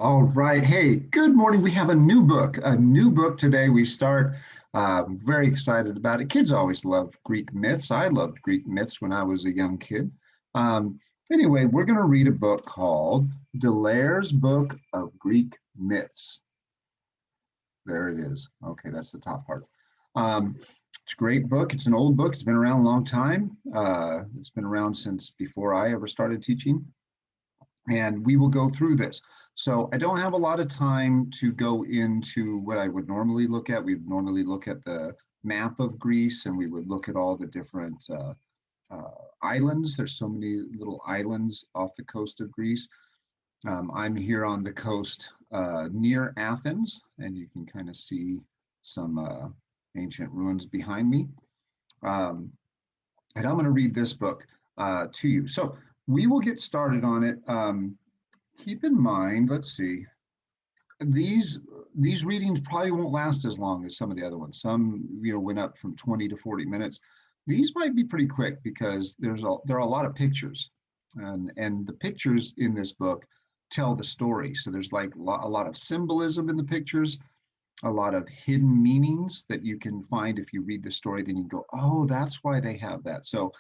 All right. Hey, good morning. We have a new book today. We start. Very excited about it. Kids always love Greek myths. I loved Greek myths when I was a young kid. Um, anyway, we're going to read a book called Delaire's Book of Greek Myths. There it is. Okay, that's the top part. Um, it's a great book. It's an old book. It's been around a long time. It's been around since before I ever started teaching, and we will go through this. So I don't have a lot of time to go into what I would normally look at. We'd normally look at the map of Greece, and we would look at all the different islands. There's so many little islands off the coast of Greece. I'm here on the coast near Athens, and you can kind of see some ancient ruins behind me. Um, and I'm going to read this book to you. So we will get started on it. Keep in mind, let's see, these these readings probably won't last as long as some of the other ones. Some, went up from 20 to 40 minutes. These might be pretty quick because there are a lot of pictures, and the pictures in this book tell the story. So there's like a lot of symbolism in the pictures, a lot of hidden meanings that you can find if you read the story. Then you go, oh, that's why they have that. So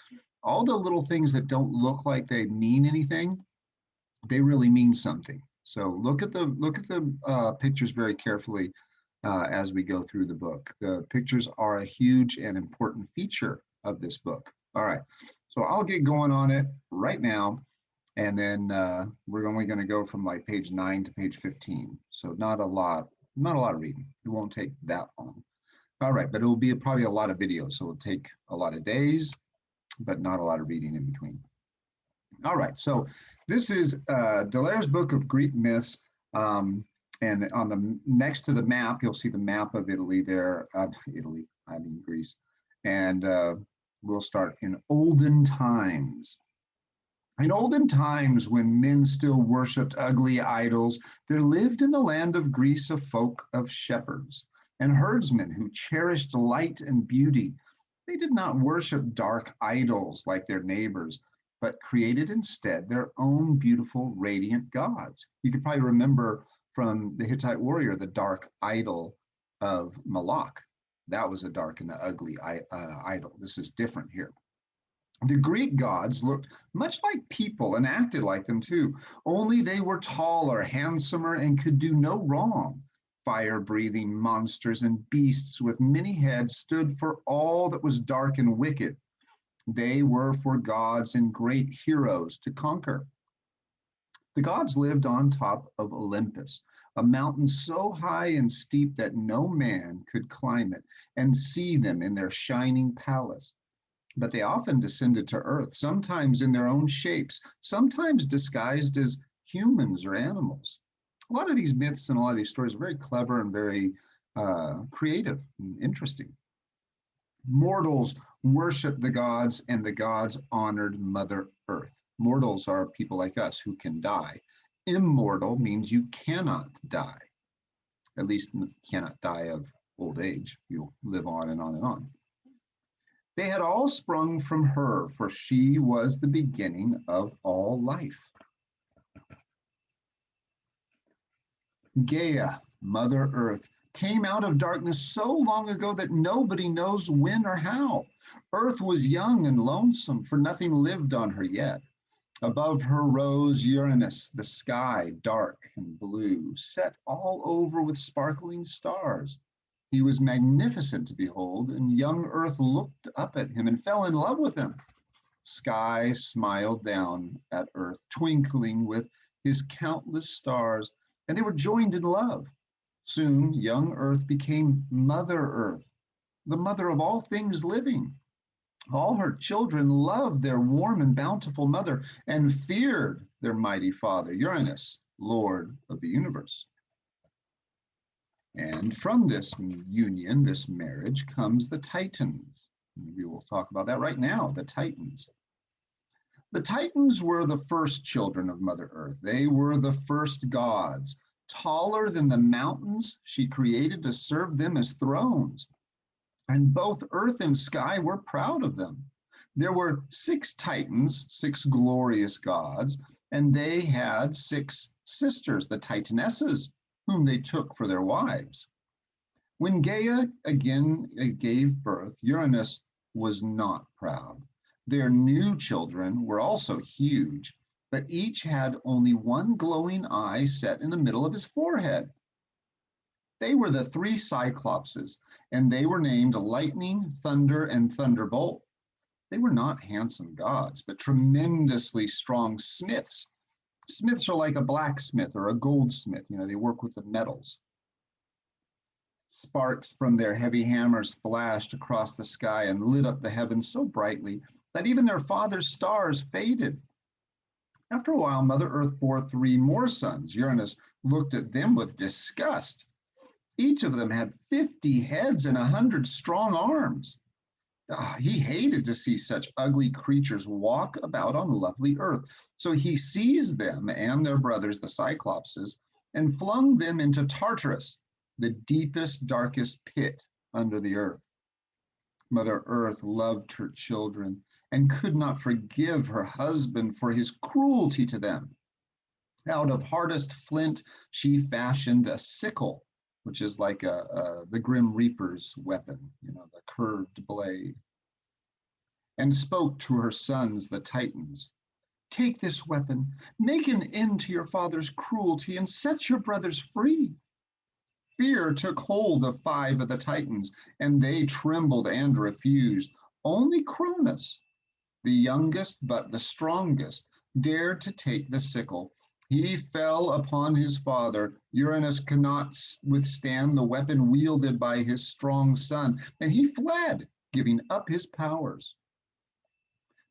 all the little things that don't look like they mean anything, they really mean something. So look at the pictures very carefully as we go through the book. The pictures are a huge and important feature of this book. All right, so I'll get going on it right now, and then we're only going to go from like page 9 to page 15. So not a lot of reading. It won't take that long. All right, but it will be probably a lot of videos, so it'll take a lot of days, but not a lot of reading in between. All right, so this is Delaire's Book of Greek Myths. And on the next to the map, you'll see the map of Italy there. Italy, I mean Greece. And we'll start in olden times. In olden times, when men still worshipped ugly idols, there lived in the land of Greece a folk of shepherds and herdsmen who cherished light and beauty. They did not worship dark idols like their neighbors, but created instead their own beautiful, radiant gods. You could probably remember from the Hittite warrior the dark idol of Moloch. That was a dark and ugly idol. This is different here. The Greek gods looked much like people and acted like them too, only they were taller, handsomer, and could do no wrong. Fire breathing monsters and beasts with many heads stood for all that was dark and wicked. They were for gods and great heroes to conquer. The gods lived on top of Olympus, a mountain so high and steep that no man could climb it and see them in their shining palace. But they often descended to earth, sometimes in their own shapes, sometimes disguised as humans or animals. A lot of these myths and a lot of these stories are very clever and very creative and interesting. Mortals worshiped the gods, and the gods honored Mother Earth. Mortals are people like us who can die. Immortal means you cannot die, at least cannot die of old age. You'll live on and on and on. They had all sprung from her, for she was the beginning of all life. Gaia, Mother Earth, came out of darkness so long ago that nobody knows when or how. Earth was young and lonesome, for nothing lived on her yet. Above her rose Uranus, the sky dark and blue, set all over with sparkling stars. He was magnificent to behold, and young Earth looked up at him and fell in love with him. Sky smiled down at Earth, twinkling with his countless stars, and they were joined in love. Soon, young Earth became Mother Earth, the mother of all things living. All her children loved their warm and bountiful mother and feared their mighty father, Uranus, Lord of the universe. And from this union, this marriage, comes the Titans. We will talk about that right now, the Titans. The Titans were the first children of Mother Earth. They were the first gods, taller than the mountains she created to serve them as thrones. And both earth and sky were proud of them. There were 6 Titans, 6 glorious gods, And they had 6 sisters, the Titanesses, whom they took for their wives. When Gaia again gave birth, Uranus was not proud. Their new children were also huge, but each had only one glowing eye set in the middle of his forehead. They were the 3 Cyclopses, and they were named Lightning, Thunder, and Thunderbolt. They were not handsome gods, but tremendously strong smiths. Smiths are like a blacksmith or a goldsmith. They work with the metals. Sparks from their heavy hammers flashed across the sky and lit up the heavens so brightly that even their father's stars faded. After a while, Mother Earth bore 3 more sons. Uranus looked at them with disgust. Each of them had 50 heads and 100 strong arms. He hated to see such ugly creatures walk about on lovely Earth. So he seized them and their brothers, the Cyclopses, and flung them into Tartarus, the deepest, darkest pit under the earth. Mother Earth loved her children and could not forgive her husband for his cruelty to them. Out of hardest flint, she fashioned a sickle, which is like the Grim Reaper's weapon, the curved blade, and spoke to her sons, the Titans. Take this weapon, make an end to your father's cruelty, and set your brothers free. Fear took hold of 5 of the Titans, and they trembled and refused. Only Cronus, the youngest but the strongest, dared to take the sickle. He fell upon his father. Uranus could not withstand the weapon wielded by his strong son, and he fled, giving up his powers.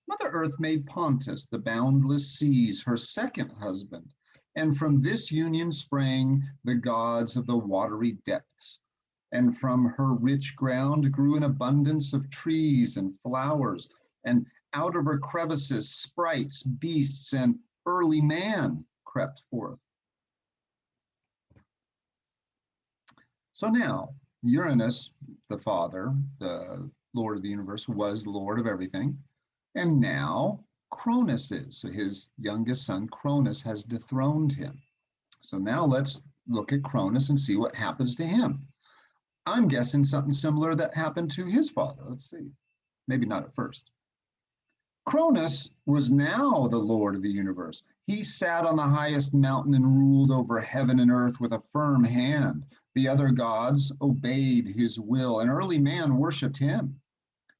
Mother Earth made Pontus, the boundless seas, her second husband, and from this union sprang the gods of the watery depths. And from her rich ground grew an abundance of trees and flowers, and out of her crevices sprites, beasts, and early man crept forth. So now, Uranus, the father, the Lord of the universe, was Lord of everything, and now Cronus is. So his youngest son, Cronus, has dethroned him. So now let's look at Cronus and see what happens to him. I'm guessing something similar that happened to his father. Let's see. Maybe not at first. Cronus was now the Lord of the universe. He sat on the highest mountain and ruled over heaven and earth with a firm hand. The other gods obeyed his will, and early man worshipped him.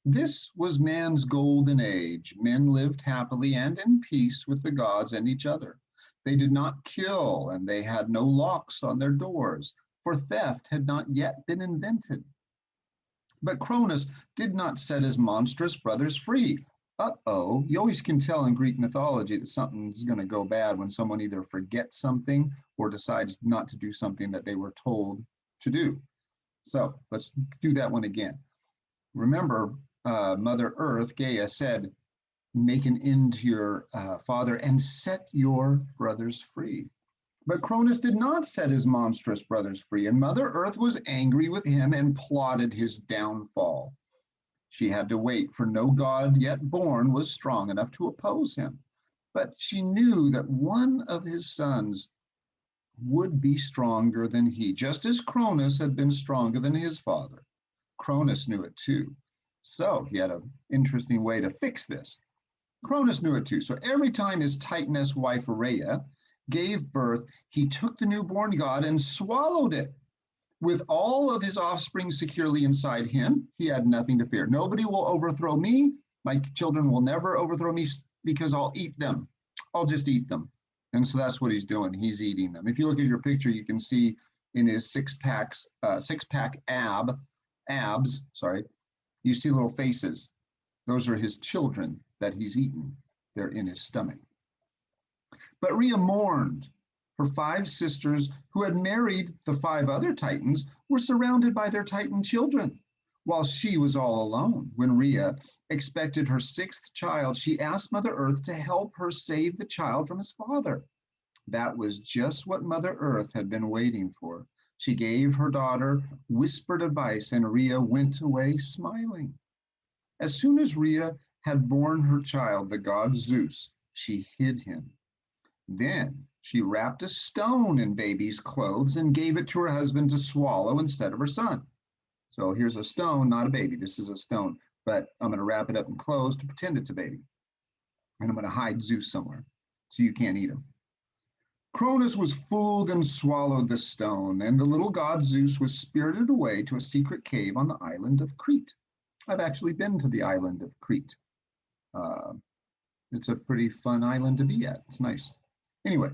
This was man's golden age. Men lived happily and in peace with the gods and each other. They did not kill, and they had no locks on their doors, for theft had not yet been invented. But Cronus did not set his monstrous brothers free. You always can tell in Greek mythology that something's going to go bad when someone either forgets something or decides not to do something that they were told to do. So let's do that one again. Remember, Mother Earth, Gaia, said, make an end to your father and set your brothers free. But Cronus did not set his monstrous brothers free, and Mother Earth was angry with him and plotted his downfall. She had to wait, for no god yet born was strong enough to oppose him. But she knew that one of his sons would be stronger than he, just as Cronus had been stronger than his father. Cronus knew it too. So he had an interesting way to fix this. Cronus knew it too. So every time his Titaness wife Rhea gave birth, he took the newborn god and swallowed it. With all of his offspring securely inside him, he had nothing to fear. Nobody will overthrow me. My children will never overthrow me because I'll eat them. I'll just eat them. And so that's what he's doing. He's eating them. If you look at your picture, you can see in his six-pack abs, you see little faces. Those are his children that he's eaten. They're in his stomach. But Rhea mourned. Her 5 sisters, who had married the 5 other Titans, were surrounded by their Titan children, while she was all alone. When Rhea expected her 6th child, she asked Mother Earth to help her save the child from his father. That was just what Mother Earth had been waiting for. She gave her daughter whispered advice, and Rhea went away smiling. As soon as Rhea had borne her child, the god Zeus, she hid him. Then she wrapped a stone in baby's clothes and gave it to her husband to swallow instead of her son. So here's a stone, not a baby. This is a stone, but I'm going to wrap it up in clothes to pretend it's a baby. And I'm going to hide Zeus somewhere so you can't eat him. Cronus was fooled and swallowed the stone, and the little god Zeus was spirited away to a secret cave on the island of Crete. I've actually been to the island of Crete. Uh, it's a pretty fun island to be at. It's nice. Anyway,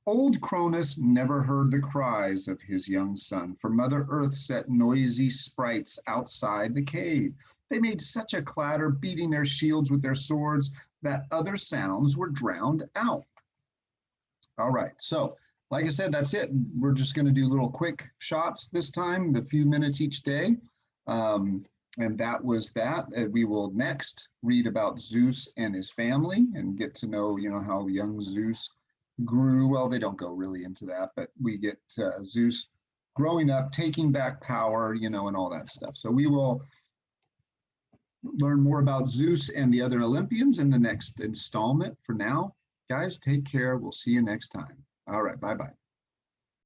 old Cronus never heard the cries of his young son, for Mother Earth set noisy sprites outside the cave. They made such a clatter, beating their shields with their swords, that other sounds were drowned out. All right, so like I said, that's it. We're just going to do little quick shots this time, a few minutes each day. And that was that. We will next read about Zeus and his family and get to know, how young Zeus grew. Well, they don't go really into that, but we get Zeus growing up, taking back power, and all that stuff. So we will learn more about Zeus and the other Olympians in the next installment. For now, guys, take care. We'll see you next time. All right, bye-bye.